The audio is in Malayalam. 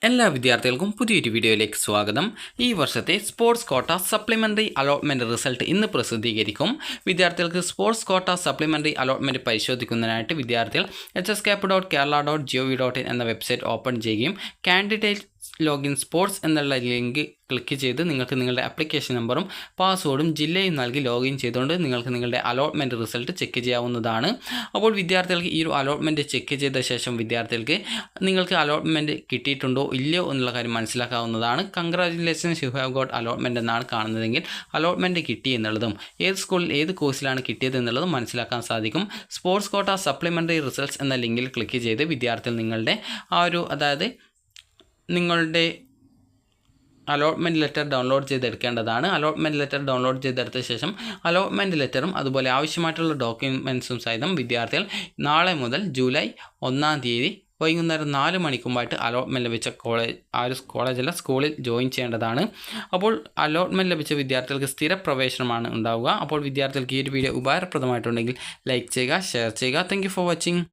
എല്ലാ വിദ്യാർത്ഥികൾക്കും പുതിയൊരു വീഡിയോയിലേക്ക് സ്വാഗതം. ഈ വർഷത്തെ sports quota supplementary allotment result ഇന്ന് പ്രസിദ്ധീകരിക്കും. വിദ്യാർത്ഥികൾക്ക് സ്പോർട്സ് കോട്ട സപ്ലിമെൻ്ററി അലോട്ട്മെൻറ്റ് പരിശോധിക്കുന്നതിനായിട്ട് വിദ്യാർത്ഥികൾ hscap.kerala.gov.in എന്ന വെബ്സൈറ്റ് ഓപ്പൺ ചെയ്യുകയും കാൻഡിഡേറ്റ് ലോഗിൻ സ്പോർട്സ് എന്നുള്ള ലിങ്ക് ക്ലിക്ക് ചെയ്ത് നിങ്ങൾക്ക് നിങ്ങളുടെ ആപ്ലിക്കേഷൻ നമ്പറും പാസ്വേഡും ജില്ലയും നൽകി ലോഗിൻ ചെയ്തുകൊണ്ട് നിങ്ങൾക്ക് നിങ്ങളുടെ അലോട്ട്മെൻറ്റ് റിസൾട്ട് ചെക്ക് ചെയ്യാവുന്നതാണ്. അപ്പോൾ വിദ്യാർത്ഥികൾക്ക് ഈ ഒരു അലോട്ട്മെൻറ്റ് ചെക്ക് ചെയ്ത ശേഷം വിദ്യാർത്ഥികൾക്ക് നിങ്ങൾക്ക് അലോട്ട്മെൻറ്റ് കിട്ടിയിട്ടുണ്ടോ ഇല്ലയോ എന്നുള്ള കാര്യം മനസ്സിലാക്കാവുന്നതാണ്. Congratulations you have got allotment എന്നാണ് കാണുന്നതെങ്കിൽ അലോട്ട്മെൻറ്റ് കിട്ടി എന്നുള്ളതും ഏത് സ്കൂളിൽ ഏത് കോഴ്സിലാണ് കിട്ടിയത് എന്നുള്ളതും മനസ്സിലാക്കാൻ സാധിക്കും. സ്പോർട്സ് കോട്ട സപ്ലിമെൻ്ററി റിസൾട്ട്സ് എന്ന ലിങ്കിൽ ക്ലിക്ക് ചെയ്ത് വിദ്യാർത്ഥികൾ നിങ്ങളുടെ നിങ്ങളുടെ അലോട്ട്മെൻറ്റ് ലെറ്റർ ഡൗൺലോഡ് ചെയ്തെടുക്കേണ്ടതാണ്. അലോട്ട്മെൻറ്റ് ലെറ്റർ ഡൗൺലോഡ് ചെയ്തെടുത്ത ശേഷം അലോട്ട്മെൻറ്റ് ലെറ്ററും അതുപോലെ ആവശ്യമായിട്ടുള്ള ഡോക്യുമെൻറ്റ്സും സഹിതം വിദ്യാർത്ഥികൾ നാളെ മുതൽ ജൂലൈ 1-ാം തീയതി വൈകുന്നേരം 4 മണിക്ക് മുമ്പായിട്ട് അലോട്ട്മെൻറ്റ് ലഭിച്ച സ്കൂളിൽ ജോയിൻ ചെയ്യേണ്ടതാണ്. അപ്പോൾ അലോട്ട്മെൻറ്റ് ലഭിച്ച വിദ്യാർത്ഥികൾക്ക് സ്ഥിരപ്രവേശനമാണ് ഉണ്ടാവുക. അപ്പോൾ വിദ്യാർത്ഥികൾക്ക് ഈ ഒരു വീഡിയോ ഉപകാരപ്രദമായിട്ടുണ്ടെങ്കിൽ ലൈക്ക് ചെയ്യുക, ഷെയർ ചെയ്യുക. Thank you for watching.